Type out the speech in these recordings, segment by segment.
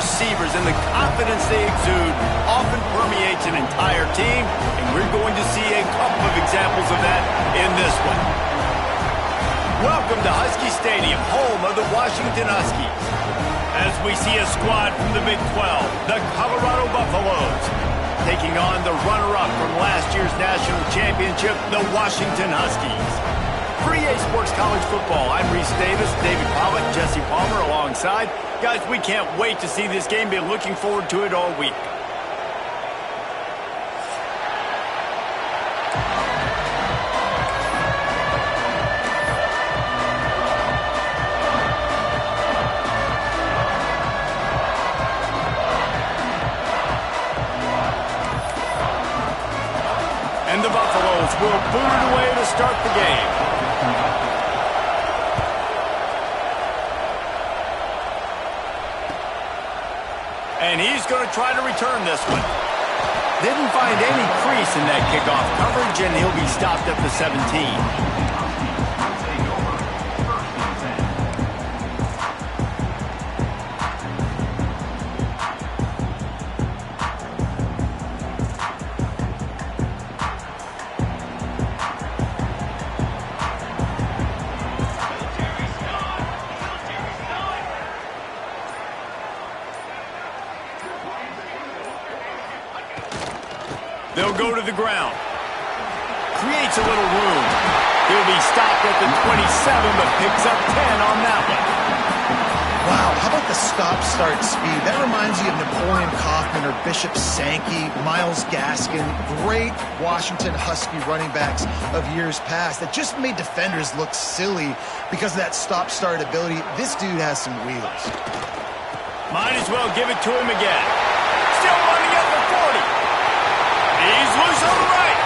receivers and the confidence they exude often permeates an entire team, and we're going to see a couple of examples of that in this one. Welcome to Husky Stadium, home of the Washington Huskies. As we see a squad from the Big 12, the Colorado Buffaloes, taking on the runner-up from last year's national championship, the Washington Huskies. For EA Sports College Football, I'm Reese Davis, David Pollock, Jesse Palmer alongside. Guys, we can't wait to see this game. Been looking forward to it all week. And the Buffaloes will boot it away to start the game. And he's going to try to return this one. Didn't find any crease in that kickoff coverage, and he'll be stopped at the 17. They'll go to the ground. Creates a little room. He'll be stopped at the 27, but picks up 10 on that one. Wow, how about the stop-start speed? That reminds you of Napoleon Kaufman or Bishop Sankey, Myles Gaskin, great Washington Husky running backs of years past that just made defenders look silly because of that stop-start ability. This dude has some wheels. Might as well give it to him again. Still running at the 40. He's loose on the right.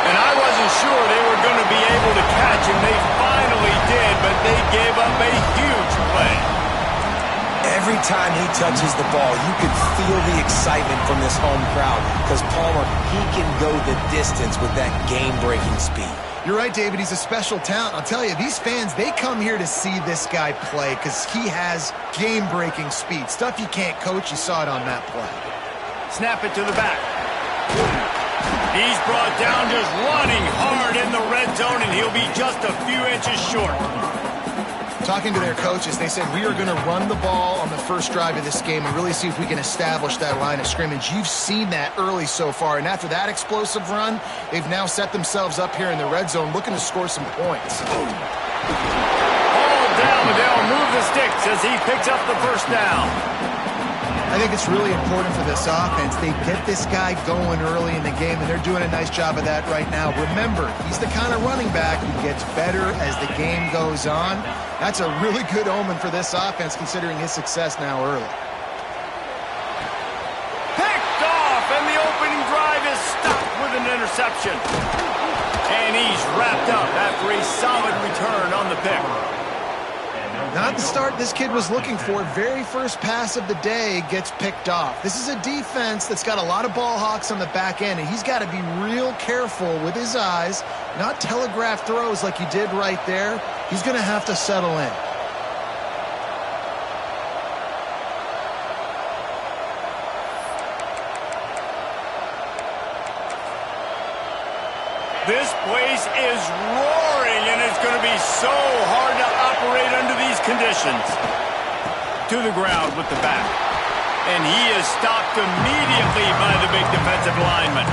And I wasn't sure they were going to be able to catch him. They finally did, but they gave up a huge play. Every time he touches the ball, you can feel the excitement from this home crowd because Palmer, he can go the distance with that game-breaking speed. You're right, David. He's a special talent. I'll tell you, these fans, they come here to see this guy play because he has game-breaking speed. Stuff you can't coach. You saw it on that play. Snap it to the back. He's brought down just running hard in the red zone, and he'll be just a few inches short. Talking to their coaches, they said, we are going to run the ball on the first drive of this game and really see if we can establish that line of scrimmage. You've seen that early so far, and after that explosive run, they've now set themselves up here in the red zone looking to score some points. All down, they'll move the sticks as he picks up the first down. I think it's really important for this offense. They get this guy going early in the game, and they're doing a nice job of that right now. Remember, he's the kind of running back who gets better as the game goes on. That's a really good omen for this offense, considering his success now early. Picked off, and the opening drive is stopped with an interception. And he's wrapped up after a solid return on the pick. Not the start this kid was looking for. Very first pass of the day gets picked off. This is a defense that's got a lot of ball hawks on the back end, and he's got to be real careful with his eyes, not telegraph throws like he did right there. He's going to have to settle in. This place is roaring, and it's going to be so hard to operate under these conditions. To the ground with the back. And he is stopped immediately by the big defensive lineman.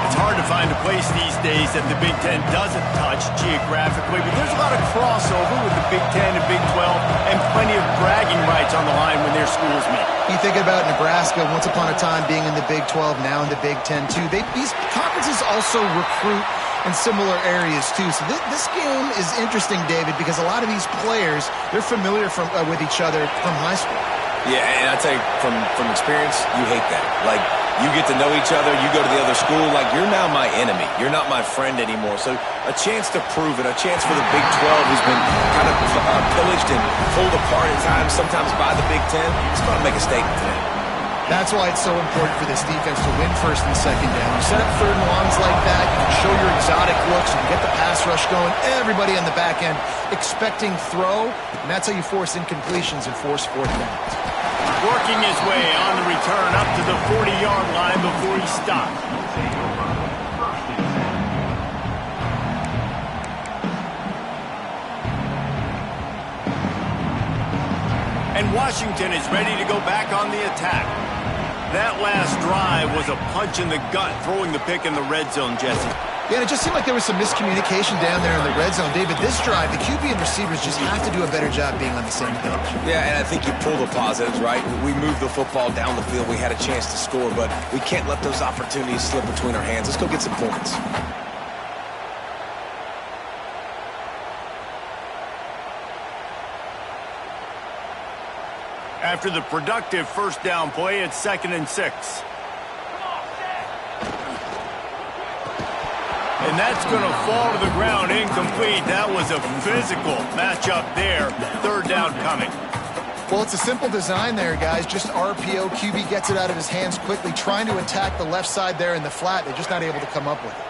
It's hard to find a place these days that the Big Ten doesn't touch geographically, but there's a lot of crossover with the Big Ten and Big 12 and plenty of bragging rights on the line when their schools meet. You think about Nebraska, once upon a time being in the Big 12, now in the Big 10 too. These conferences also recruit in similar areas too. So this game is interesting, David, because a lot of these players, they're familiar with each other from high school. Yeah, and I tell you, from experience, you hate that. Like, you get to know each other, you go to the other school, like, you're now my enemy. You're not my friend anymore. So a chance to prove it, a chance for the Big 12, who's been kind of pillaged and pulled apart at times, sometimes by the Big 10, it's going to make a statement today. That's why it's so important for this defense to win first and second down. You set up third and longs like that, you can show your exotic looks, you can get the pass rush going, everybody on the back end expecting throw, and that's how you force incompletions and force fourth downs. Working his way on the return up to the 40-yard line before he stopped. And Washington is ready to go back on the attack. That last drive was a punch in the gut, throwing the pick in the red zone, Jesse. Yeah, and it just seemed like there was some miscommunication down there in the red zone. David, this drive, the QB and receivers just have to do a better job being on the same page. Yeah, and I think you pull the positives, right? We moved the football down the field. We had a chance to score, but we can't let those opportunities slip between our hands. Let's go get some points. After the productive first down play, it's 2nd and 6. And that's going to fall to the ground incomplete. That was a physical matchup there. Third down coming. Well, it's a simple design there, guys. Just RPO. QB gets it out of his hands quickly, trying to attack the left side there in the flat. They're just not able to come up with it.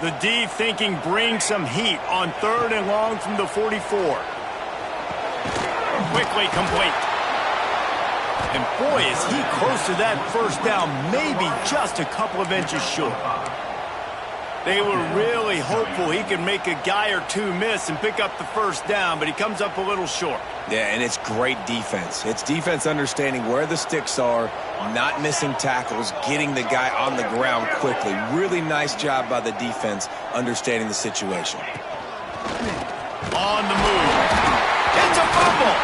The D thinking bring some heat on 3rd and long from the 44. Quickly complete. And boy, is he close to that first down, maybe just a couple of inches short. They were really hopeful he could make a guy or two miss and pick up the first down, but he comes up a little short. Yeah, and it's great defense. It's defense understanding where the sticks are, not missing tackles, getting the guy on the ground quickly. Really nice job by the defense understanding the situation. On the move. It's a fumble.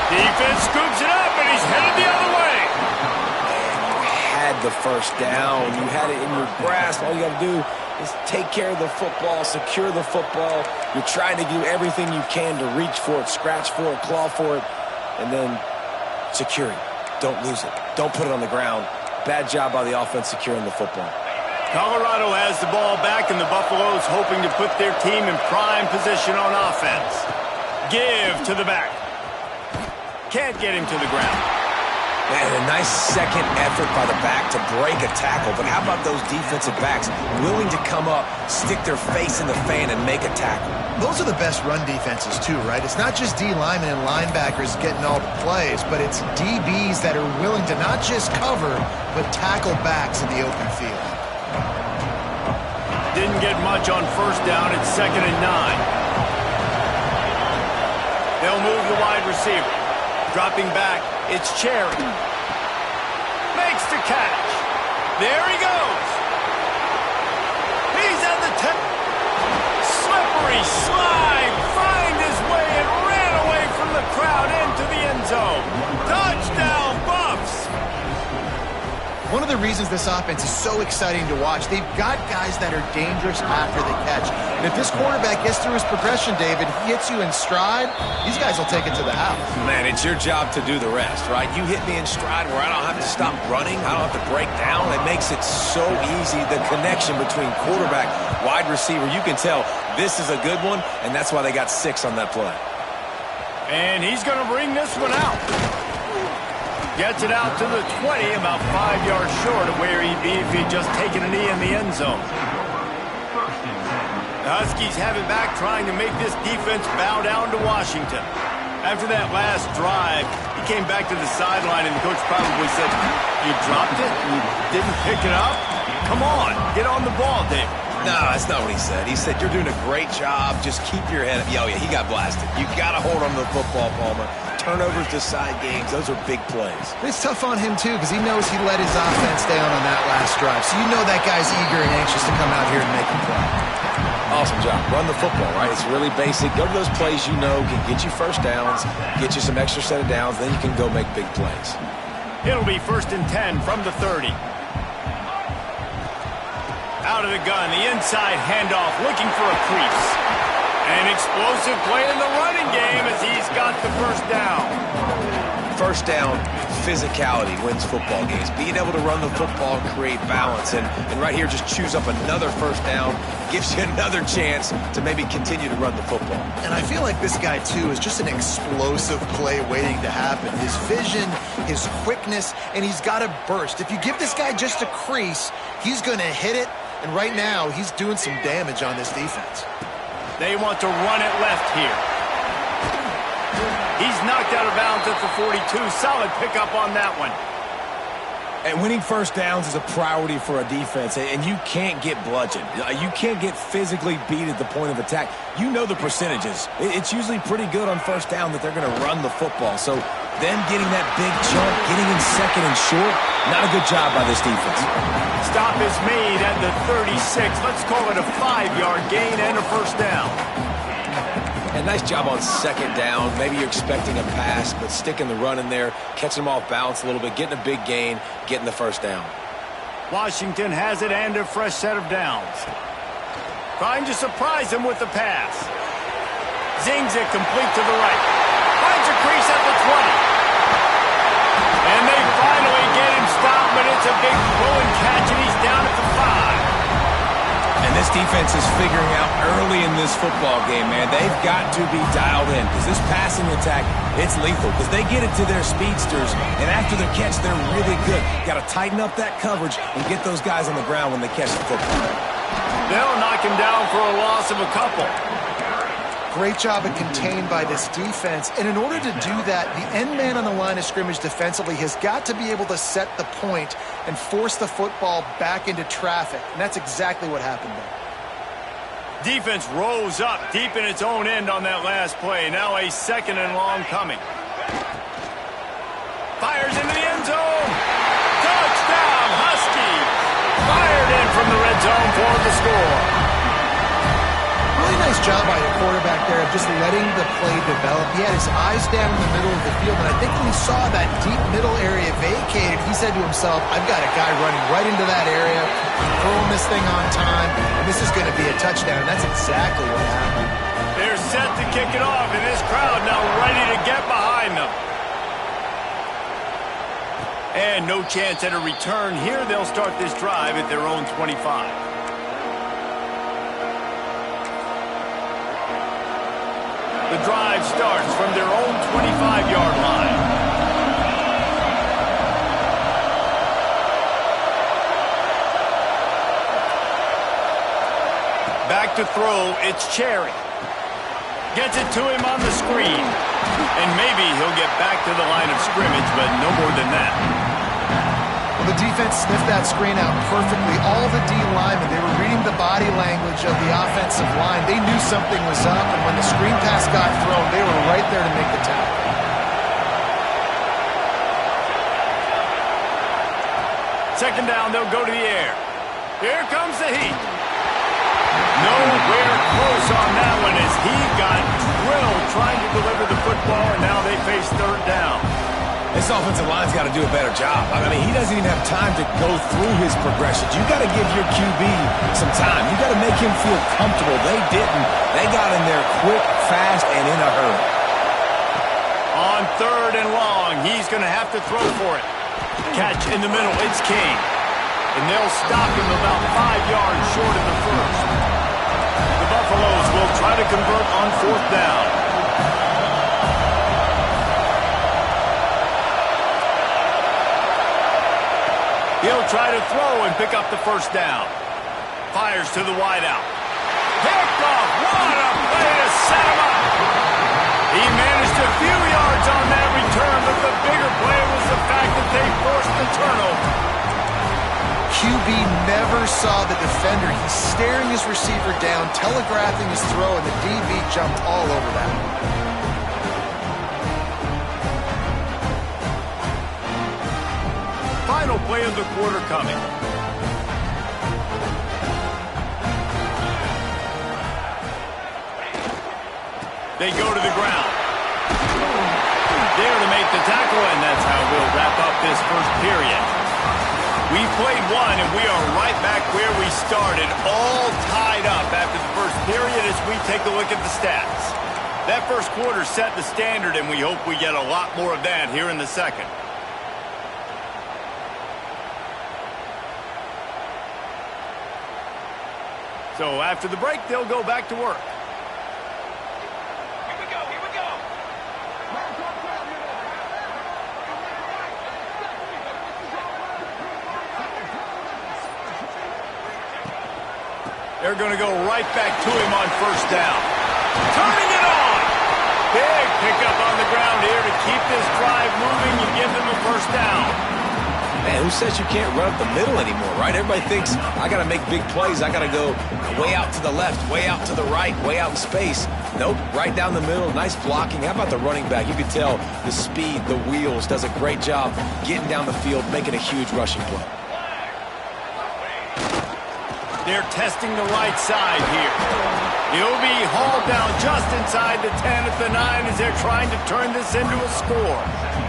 Defense scoops it up, and he's headed the other way. And you had the first down. You had it in your grasp. All you got to do is take care of the football, secure the football. You're trying to do everything you can to reach for it, scratch for it, claw for it, and then secure it. Don't lose it. Don't put it on the ground. Bad job by the offense securing the football. Colorado has the ball back, and the Buffaloes hoping to put their team in prime position on offense. Give to the back. Can't get him to the ground. Man, a nice second effort by the back to break a tackle. But how about those defensive backs willing to come up, stick their face in the fan, and make a tackle? Those are the best run defenses too, right? It's not just D linemen and linebackers getting all the plays, but it's DBs that are willing to not just cover, but tackle backs in the open field. Didn't get much on first down. It's 2nd and 9. They'll move the wide receiver. Dropping back, it's Cherry. Makes the catch. There he goes. He's at the 10. Slippery slide. Find his way and ran away from the crowd into the end zone. Touchdown, Buffs. One of the reasons this offense is so exciting to watch, they've got guys that are dangerous after the catch. And if this quarterback gets through his progression, David, he hits you in stride, these guys will take it to the house. Man, it's your job to do the rest, right? You hit me in stride where I don't have to stop running. I don't have to break down. It makes it so easy. The connection between quarterback, wide receiver, you can tell this is a good one, and that's why they got 6 on that play. And he's going to bring this one out. Gets it out to the 20, about 5 yards short of where he'd be if he'd just taken a knee in the end zone. The Huskies have it back, trying to make this defense bow down to Washington. After that last drive, he came back to the sideline, and the coach probably said, "You dropped it? You didn't pick it up? Come on, get on the ball, Dave." No, that's not what he said. He said, "You're doing a great job. Just keep your head up." Oh, yeah, he got blasted. You got to hold on to the football, Palmer. Turnovers decide games. Those are big plays. It's tough on him, too, because he knows he let his offense down on that last drive. So you know that guy's eager and anxious to come out here and make a play. Awesome job. Run the football, right? It's really basic. Go to those plays you know can get you first downs, get you some extra set of downs, then you can go make big plays. It'll be 1st and 10 from the 30. Out of the gun, the inside handoff, looking for a crease. An explosive play in the running game as he's got the first down. First down, physicality wins football games. Being able to run the football and create balance. And right here, just choose up another first down. Gives you another chance to maybe continue to run the football. And I feel like this guy, too, is just an explosive play waiting to happen. His vision, his quickness, and he's got a burst. If you give this guy just a crease, he's going to hit it. And right now, he's doing some damage on this defense. They want to run it left here. He's knocked out of bounds at the 42. Solid pickup on that one. And winning first downs is a priority for a defense, and you can't get bludgeoned. You can't get physically beat at the point of attack. You know the percentages. It's usually pretty good on first down that they're going to run the football. So them getting that big chunk, getting in second and short, not a good job by this defense. Stop is made at the 36. Let's call it a 5-yard gain and a first down. And nice job on second down. Maybe you're expecting a pass, but sticking the run in there, catching them off balance a little bit, getting a big gain, getting the first down. Washington has it and a fresh set of downs. Trying to surprise him with the pass. Zings it complete to the right. Finds a crease at the 20. And they finally get him stopped, but it's a big pull and catch, and he's down at the 5. And this defense is figuring out early in this football game, man. They've got to be dialed in because this passing attack, it's lethal because they get it to their speedsters, and after the catch, they're really good. Got to tighten up that coverage and get those guys on the ground when they catch the football. They'll knock him down for a loss of a couple. Great job of contained by this defense. And in order to do that, the end man on the line of scrimmage defensively has got to be able to set the point and force the football back into traffic. And that's exactly what happened there. Defense rose up deep in its own end on that last play. Now a second and long coming. Fires into the end zone. Touchdown, Huskies. Fired in from the red zone for the score. Really nice job by the quarterback there of just letting the play develop. He had his eyes down in the middle of the field, and I think when he saw that deep middle area vacated, he said to himself, I've got a guy running right into that area, throwing this thing on time, and this is going to be a touchdown. And that's exactly what happened. They're set to kick it off, and this crowd now ready to get behind them. And no chance at a return here. They'll start this drive at their own 25. The drive starts from their own 25-yard line. Back to throw, it's Cherry. Gets it to him on the screen. And maybe he'll get back to the line of scrimmage, but no more than that. Well, the defense sniffed that screen out perfectly. All the D linemen, they were reading the body language of the offensive line. They knew something was up, and when the screen pass got thrown, they were right there to make the tackle. Second down, they'll go to the air. Here comes the heat. Nowhere close on that one as he got drilled trying to deliver the football, and now they face third down. This offensive line's got to do a better job. I mean, he doesn't even have time to go through his progressions. You got to give your QB some time. You got to make him feel comfortable. They didn't. They got in there quick, fast, and in a hurry. On third and long, he's going to have to throw for it. Catch in the middle, it's King. And they'll stop him about 5 yards short of the first. The Buffaloes will try to convert on fourth down. He'll try to throw and pick up the first down. Fires to the wideout. Picked off. What a play to set him up. He managed a few yards on that return, but the bigger play was the fact that they forced the turnover. QB never saw the defender. He's staring his receiver down, telegraphing his throw, and the DB jumped all over that. Final play of the quarter coming. They go to the ground. There to make the tackle, and that's how we'll wrap up this first period. We played one, and we are right back where we started, all tied up after the first period as we take a look at the stats. That first quarter set the standard, and we hope we get a lot more of that here in the second. So after the break, they'll go back to work. Here we go, here we go. They're going to go right back to him on first down. Turning it on! Big pickup on the ground here to keep this drive moving and give them a first down. Man, who says you can't run up the middle anymore, right? Everybody thinks, I got to make big plays. I got to go way out to the left, way out to the right, way out in space. Nope, right down the middle. Nice blocking. How about the running back? You can tell the speed, the wheels, does a great job getting down the field, making a huge rushing play. They're testing the right side here. He'll be hauled down just inside the 10 at the 9 as they're trying to turn this into a score.